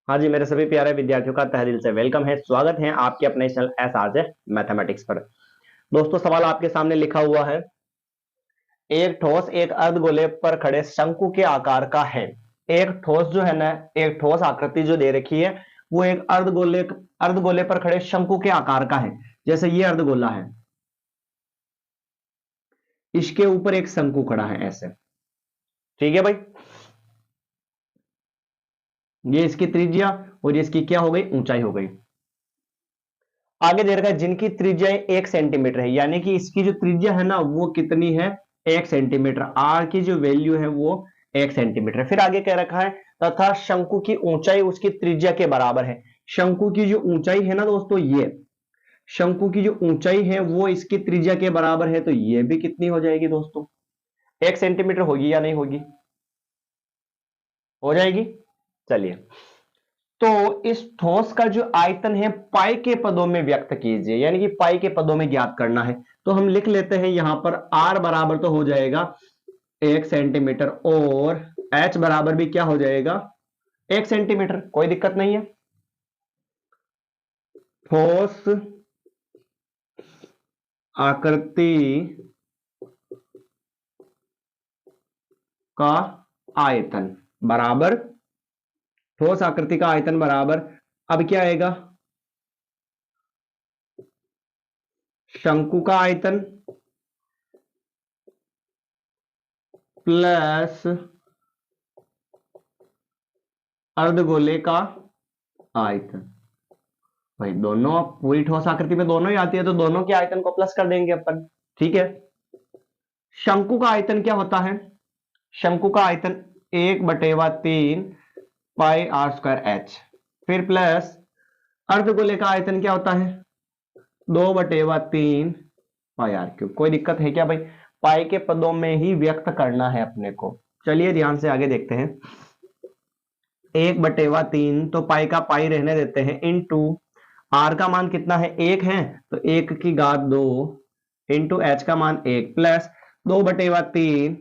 हाँ जी, मेरे सभी प्यारे विद्यार्थियों का तहे दिल से वेलकम है, स्वागत है आपके अपने चैनल एसआरजे मैथमेटिक्स पर। दोस्तों, सवाल आपके सामने लिखा हुआ है। एक ठोस एक अर्धगोले पर खड़े शंकु के आकार का है। एक ठोस जो है ना, एक ठोस आकृति जो दे रखी है वो एक अर्धगोले अर्धगोले पर खड़े शंकु के आकार का है। जैसे ये अर्धगोला है, इसके ऊपर एक शंकु खड़ा है ऐसे। ठीक है भाई, ये इसकी त्रिज्या और ये इसकी क्या हो गई, ऊंचाई हो गई। आगे दे रखा है जिनकी त्रिज्या 1 सेंटीमीटर है, यानी कि इसकी जो त्रिज्या है ना वो कितनी है, 1 सेंटीमीटर। आर की जो वैल्यू है वो 1 सेंटीमीटर है। फिर आगे कह रखा है तथा शंकु की ऊंचाई उसकी त्रिज्या के बराबर है। शंकु की जो ऊंचाई है ना दोस्तों, ये शंकु की जो ऊंचाई है वो इसकी त्रिज्या के बराबर है, तो ये भी कितनी हो जाएगी दोस्तों, 1 सेंटीमीटर होगी या नहीं होगी, हो जाएगी। चलिए, तो इस ठोस का जो आयतन है पाई के पदों में व्यक्त कीजिए, यानी कि पाई के पदों में ज्ञात करना है। तो हम लिख लेते हैं यहां पर आर बराबर तो हो जाएगा 1 सेंटीमीटर, और एच बराबर भी क्या हो जाएगा, 1 सेंटीमीटर। कोई दिक्कत नहीं है। ठोस आकृति का आयतन बराबर, ठोस आकृति का आयतन बराबर, अब क्या आएगा, शंकु का आयतन प्लस अर्धगोले का आयतन। भाई दोनों पूरी ठोस आकृति में दोनों ही आती है, तो दोनों के आयतन को प्लस कर देंगे अपन। ठीक है। शंकु का आयतन क्या होता है, शंकु का आयतन 1/3 पाई आर स्क्वायर एच। फिर प्लस अर्धगोले का आयतन क्या होता है, 2/3 पाई आर क्यूब। कोई दिक्कत है क्या भाई, पाई के पदों में ही व्यक्त करना है अपने को। चलिए ध्यान से आगे देखते हैं। 1/3 तो पाई का पाई रहने देते हैं, इनटू आर का मान कितना है, 1 है, तो 1 की घात 2 इंटू एच का मान 1 प्लस 2/3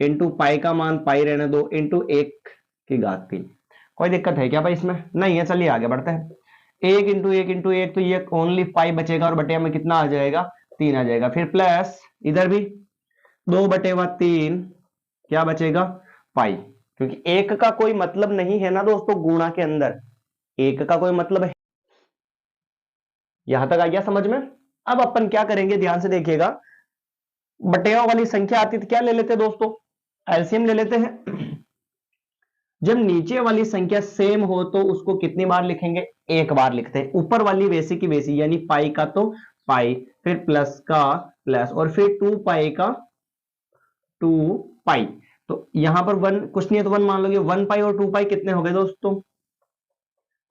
इंटू पाई का मान पाई रहने दो इंटू 1 की घात 3। कोई दिक्कत है क्या भाई इसमें, नहीं है। चलिए आगे बढ़ते हैं। 1 इंटू 1 तो ये ओनली पाई बचेगा और बटे में कितना आ जाएगा, 3 आ जाएगा। फिर प्लस इधर भी 2/3 क्या बचेगा, पाई। क्योंकि एक का कोई मतलब नहीं है ना दोस्तों, गुणा के अंदर एक का कोई मतलब है। यहां तक आ गया समझ में। अब अपन क्या करेंगे, ध्यान से देखिएगा। बटेवा वाली संख्या आती तो क्या ले लेते दोस्तों, एलसीएम ले लेते हैं। जब नीचे वाली संख्या सेम हो तो उसको कितनी बार लिखेंगे, एक बार लिखते हैं। ऊपर वाली वैसी की वैसी, यानी पाई का तो पाई, फिर प्लस का प्लस, और फिर 2 पाई का 2 पाई। तो यहां पर वन कुछ नहीं है तो वन मान लोगे। 1 पाई और 2 पाई कितने हो गए दोस्तों,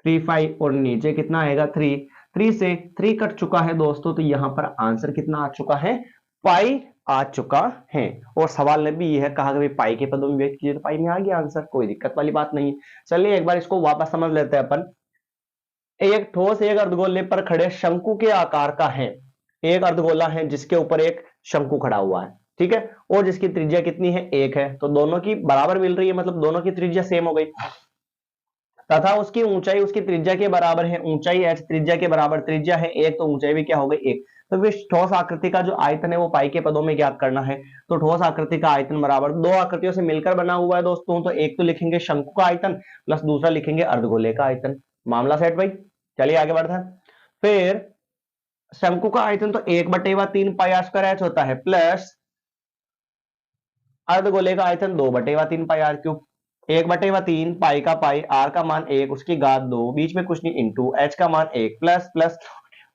3 पाई, और नीचे कितना आएगा 3। 3 से 3 कट चुका है दोस्तों, तो यहां पर आंसर कितना आ चुका है, पाई आ चुका है। और सवाल ने भी यह कहा कि पाई के पदों में व्यक्त कीजिए, तो पाई में आ गया आंसर, कोई दिक्कत वाली बात नहीं है। चलिए एक बार इसको वापस समझ लेते हैं अपन। एक ठोस एक अर्धगोले पर खड़े शंकु के आकार का है। एक अर्धगोला है जिसके ऊपर एक शंकु खड़ा हुआ है, ठीक है, और जिसकी त्रिज्या कितनी है, 1 है। तो दोनों की बराबर मिल रही है, मतलब दोनों की त्रिज्या सेम हो गई। तथा उसकी ऊंचाई उसकी त्रिज्या के बराबर है। ऊंचाई h त्रिज्या के बराबर, त्रिज्या है 1 तो ऊंचाई भी क्या हो गई, 1। तो इस ठोस आकृति का जो आयतन है वो पाई के पदों में ज्ञात करना है। तो ठोस आकृति का आयतन बराबर, दो आकृतियों से मिलकर बना हुआ है दोस्तों, तो एक तो लिखेंगे शंकु का आयतन प्लस दूसरा लिखेंगे अर्धगोले का आयतन। मामला सेट भाई। चलिए आगे बढ़ते हैं। फिर शंकु का आयतन तो 1/3 पाई आर स्क्वायर एच होता है, प्लस अर्धगोले का आयतन 2/3 पाई आर क्यूब। 1/3 पाई का पाई, आर का मान 1, उसकी घात 2, बीच में कुछ नहीं, इंटू एच का मान 1 plus plus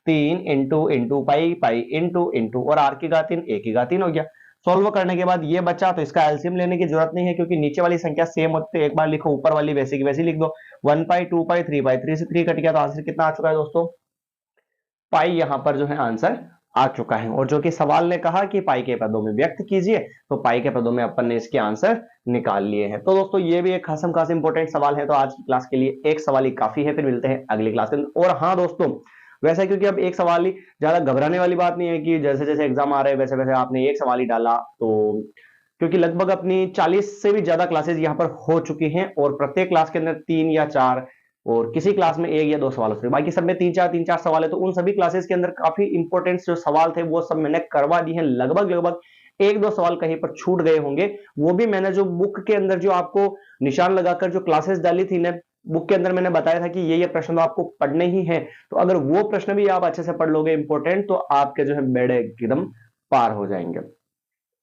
3 into into pi pi into into, और आर की घात 3, ए की घात 3 हो गया। सॉल्व करने के बाद ये बचा, तो इसका एलसीएम लेने की जरूरत नहीं है क्योंकि नीचे वाली संख्या सेम होती है। एक बार लिखो, ऊपर वाली वैसी की वैसी लिख दो। 1 पाई 2 पाई 3 पाई, 3 से 3 कट गया, तो आंसर कितना आ चुका है दोस्तों, पाई यहां पर जो है आंसर आ चुका है। और जो कि सवाल ने कहा कि पाई के पदों में व्यक्त कीजिए, तो पाई के पदों में अपन ने इसके आंसर निकाल लिए हैं। तो दोस्तों ये भी एक खासम खास इंपॉर्टेंट सवाल है, तो आज की क्लास के लिए एक सवाल ही काफी है। फिर मिलते हैं अगली क्लास में। और हाँ दोस्तों, वैसे क्योंकि अब एक सवाल ही, ज्यादा घबराने वाली बात नहीं है कि जैसे जैसे एग्जाम आ रहे हैं वैसे वैसे आपने एक सवाल ही डाला, तो क्योंकि लगभग अपनी 40 से भी ज्यादा क्लासेस यहाँ पर हो चुकी हैं, और प्रत्येक क्लास के अंदर 3 या 4 और किसी क्लास में 1 या 2 सवाल होते, बाकी सब में 3-4 सवाल है। तो उन सभी क्लासेस के अंदर काफी इंपॉर्टेंट जो सवाल थे वो सब मैंने करवा दिए हैं। लगभग लगभग 1-2 सवाल कहीं पर छूट गए होंगे, वो भी मैंने जो बुक के अंदर जो आपको निशान लगाकर जो क्लासेस डाली थी ना, बुक के अंदर मैंने बताया था कि ये प्रश्न तो आपको पढ़ने ही है। तो अगर वो प्रश्न भी आप अच्छे से पढ़ लोगे इंपॉर्टेंट, तो आपके जो है बेड़े एकदम पार हो जाएंगे।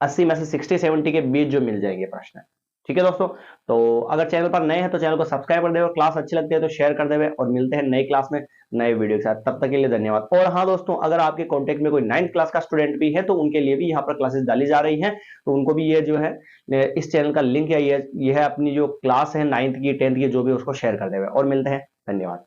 80 में से 60-70 के बीच जो मिल जाएंगे प्रश्न। ठीक है दोस्तों, तो अगर चैनल पर नए हैं तो चैनल को सब्सक्राइब कर देवे, क्लास अच्छी लगती है तो शेयर कर देवे, और मिलते हैं नई क्लास में नए वीडियो के साथ। तब तक के लिए धन्यवाद। और हाँ दोस्तों, अगर आपके कांटेक्ट में कोई 9th क्लास का स्टूडेंट भी है तो उनके लिए भी यहाँ पर क्लासेस डाली जा रही हैं, तो उनको भी ये जो है इस चैनल का लिंक है, ये है अपनी जो क्लास है 9th की 10th की जो भी, उसको शेयर कर देवे। और मिलते हैं, धन्यवाद।